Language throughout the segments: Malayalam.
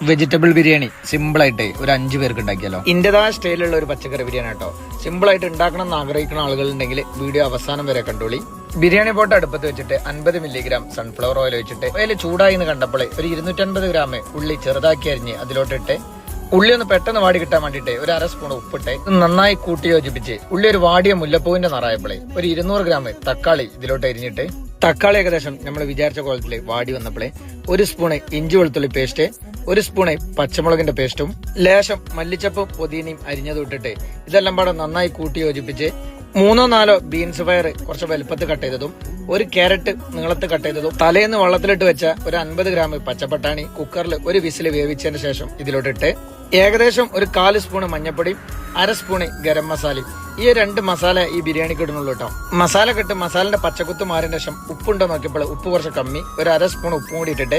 വെജിറ്റബിൾ ബിരിയാണി സിമ്പിൾ ആയിട്ട് ഒരു 5 പേർക്ക് ഉണ്ടാക്കിയാലോ. ഇന്റേതായ സ്റ്റൈലുള്ള ഒരു പച്ചക്കറി ബിരിയാണി കേട്ടോ. സിമ്പിൾ ആയിട്ട് ഉണ്ടാക്കണം എന്ന് ആഗ്രഹിക്കുന്ന ആളുകൾ ഉണ്ടെങ്കിൽ വീഡിയോ അവസാനം വരെ കണ്ടോളി. ബിരിയാണി പോട്ട് അടുപ്പത്ത് വെച്ചിട്ട് 50 മില്ലിഗ്രാം സൺഫ്ലവർ ഓയിൽ ഒഴിച്ചിട്ട് ഓയിൽ ചൂടായി എന്ന് കണ്ടപ്പോൾ ഒരു 250 ഗ്രാം ഉള്ളി ചെറുതാക്കി അരിഞ്ഞ് അതിലോട്ടിട്ട് ഉള്ളി ഒന്ന് പെട്ടെന്ന് വാടി കിട്ടാൻ വേണ്ടിയിട്ട് ഒരു 1/2 സ്പൂൺ ഉപ്പിട്ട് നന്നായി കൂട്ടി യോജിപ്പിച്ച് ഉള്ളി ഒരു വാടിയ മുല്ലപ്പൂവിന്റെ നിറയപ്പോളെ ഒരു 200 ഗ്രാം തക്കാളി ഇതിലോട്ട് അരിഞ്ഞിട്ട് തക്കാളി ഏകദേശം നമ്മൾ വിചാരിച്ച കോലത്തില് വാടി വന്നപ്പോഴേ 1 സ്പൂണ് ഇഞ്ചി വെളുത്തുള്ളി പേസ്റ്റ്, 1 സ്പൂണ് പച്ചമുളകിന്റെ പേസ്റ്റും ലേശം മല്ലിച്ചപ്പും പുതിനയും അരിഞ്ഞതും ഇട്ടിട്ട് ഇതെല്ലാം പാടെ നന്നായി കൂട്ടി യോജിപ്പിച്ച് 3-4 ബീൻസ് പയർ കുറച്ച് വലുപ്പത്ത് കട്ട് ചെയ്തതും 1 ക്യാരറ്റ് നീളത്ത് കട്ട് ചെയ്തതും തലേന്ന് വെള്ളത്തിലിട്ട് വെച്ച ഒരു 50 ഗ്രാം പച്ചപ്പട്ടാണി കുക്കറിൽ ഒരു വിസിൽ വേവിച്ചതിന് ശേഷം ഇതിലോട്ടിട്ട് ഏകദേശം ഒരു 1/4 സ്പൂണ് മഞ്ഞപ്പൊടിയും 1/2 സ്പൂണ് ഗരം മസാലയും ഈ 2 മസാല ഈ ബിരിയാണിക്ക് ഇടുന്നുള്ളൂ കേട്ടോ. മസാല കെട്ട് മസാലന്റെ പച്ചക്കുത്ത് മാറിയ ശേഷം ഉപ്പുണ്ടോ നോക്കിയപ്പോൾ ഉപ്പ് കുറച്ച് കമ്മി, ഒരു 1/2 സ്പൂൺ ഉപ്പും കൂടി ഇട്ടിട്ട്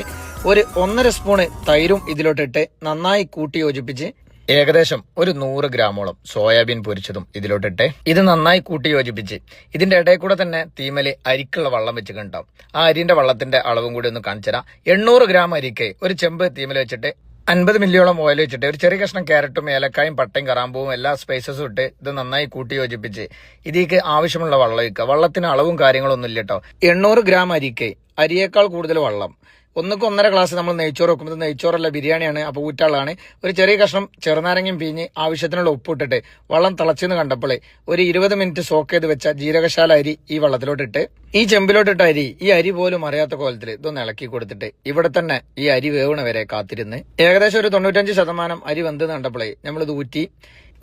ഒരു 1.5 സ്പൂണ് തൈരും ഇതിലോട്ടിട്ട് നന്നായി കൂട്ടി യോജിപ്പിച്ച് ഏകദേശം ഒരു 100 ഗ്രാമോളം സോയാബീൻ പൊരിച്ചതും ഇതിലോട്ടിട്ട് ഇത് നന്നായി കൂട്ടി യോജിപ്പിച്ച് ഇതിന്റെ ഇടയിൽ കൂടെ തന്നെ തീമല് അരിക്കുള്ള വെള്ളം വെച്ച് കണ്ടാവും. ആ അരിന്റെ വെള്ളത്തിന്റെ അളവും കൂടി ഒന്ന് കാണിച്ചു തരാം. 800 ഗ്രാം അരിക്ക് ഒരു ചെമ്പ് തീമല് വെച്ചിട്ട് 50 മില്ലിയോളം ഓയിൽ വെച്ചിട്ട് ഒരു ചെറിയ കഷ്ണം ക്യാരറ്റും ഏലക്കായും പട്ടയും കറാമ്പൂവും എല്ലാ സ്പൈസസും ഇട്ട് ഇത് നന്നായി കൂട്ടി യോജിപ്പിച്ച് ഇതിലേക്ക് ആവശ്യമുള്ള വെള്ളം ഒഴിക്കുക. വെള്ളത്തിന് അളവും കാര്യങ്ങളൊന്നും ഇല്ല കേട്ടോ. 800 ഗ്രാം അരിക്ക് അരിയേക്കാൾ കൂടുതൽ വെള്ളം. 1-1.5 ഗ്ലാസ് നമ്മൾ നെയ്ച്ചോറ് വെക്കുമ്പോൾ നെയ്ച്ചോറല്ല ബിരിയാണിയാണ്, അപ്പോൾ ഊറ്റാളാണ്. ഒരു ചെറിയ കഷ്ണം ചെറുനാരങ്ങയും പിഴിഞ്ഞ് ആവശ്യത്തിനുള്ള ഉപ്പിട്ടിട്ട് വെള്ളം തിളച്ചെന്ന് കണ്ടപ്പോഴേ ഒരു 20 മിനിറ്റ് സോക്ക് ചെയ്ത് വെച്ച ജീരകശാല അരി ഈ വെള്ളത്തിലോട്ടിട്ട് ഈ ചെമ്പിലോട്ടിട്ട അരി ഈ അരി പോലും അറിയാത്ത കോലത്തിൽ ഇതൊന്ന് ഇളക്കി കൊടുത്തിട്ട് ഇവിടെ തന്നെ ഈ അരി വേവണ വരെ കാത്തിരുന്ന് ഏകദേശം ഒരു 95% അരി വെന്ത് കണ്ടപ്പോഴേ നമ്മളിത്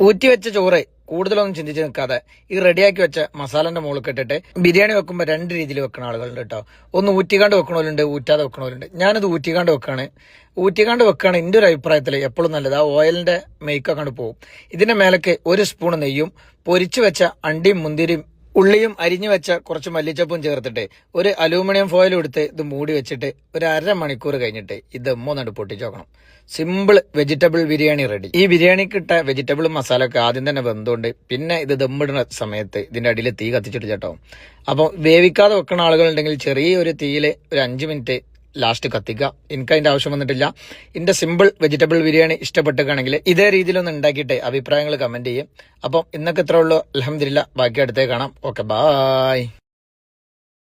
ഊറ്റി വെച്ച ചോറ് കൂടുതലൊന്നും ചിന്തിച്ച് നിൽക്കാതെ ഈ റെഡിയാക്കി വെച്ച മസാലന്റെ മുകളിൽ ഇട്ടിട്ട് ബിരിയാണി വെക്കുമ്പോൾ 2 രീതിയിൽ വെക്കുന്ന ആളുകളുണ്ട് കേട്ടോ. ഒന്ന് ഊറ്റിക്കാണ്ട് വെക്കണവരുണ്ട്, ഊറ്റാതെ വെക്കണവരുണ്ട്. ഞാനത് ഊറ്റിക്കാണ്ട് വെക്കാണ് എന്റെ ഒരു അഭിപ്രായത്തിൽ എപ്പോഴും നല്ലത്. ആ ഓയിലിന്റെ മെയ്ക്കൊക്കെ പോകും. ഇതിന്റെ മേലേക്ക് 1 സ്പൂൺ നെയ്യും പൊരിച്ചു വെച്ച അണ്ടിയും മുന്തിരിയും ഉള്ളിയും അരിഞ്ഞു വെച്ച കുറച്ച് മല്ലിച്ചപ്പും ചേർത്തിട്ട് ഒരു അലൂമിനിയം ഫോയിൽ എടുത്ത് ഇത് മൂടി വെച്ചിട്ട് ഒരു 1/2 മണിക്കൂർ കഴിഞ്ഞിട്ട് ഇത് ഒന്നണ്ട് പൊട്ടിച്ചു നോക്കണം. Simple vegetable biryani ready. ഈ ബിരിയാണിക്ക് ഇട്ട വെജിറ്റബിളും മസാല ഒക്കെ ആദ്യം തന്നെ വെന്തുകൊണ്ട് പിന്നെ ഇത് ദമ്മിടുന്ന സമയത്ത് ഇതിന്റെ അടിയിൽ തീ കത്തിച്ചിട്ട് ചേട്ടോ. അപ്പോൾ വേവിക്കാതെ വെക്കുന്ന ആളുകളുണ്ടെങ്കിൽ ചെറിയൊരു തീയിൽ ഒരു 5 മിനിറ്റ് ലാസ്റ്റ് കത്തിക്കുക. എനിക്ക് അതിന്റെ ആവശ്യം വന്നിട്ടില്ല. ഇതിന്റെ സിമ്പിൾ വെജിറ്റബിൾ ബിരിയാണി ഇഷ്ടപ്പെട്ടുകയാണെങ്കിൽ ഇതേ രീതിയിലൊന്ന് ഉണ്ടാക്കിയിട്ട് അഭിപ്രായങ്ങൾ കമന്റ് ചെയ്യും. അപ്പം ഇന്നൊക്കെ ഇത്രേ ഉള്ളൂ. അൽഹംദുലില്ലാ. ബാക്കി അടുത്തേ കാണാം. Okay, bye.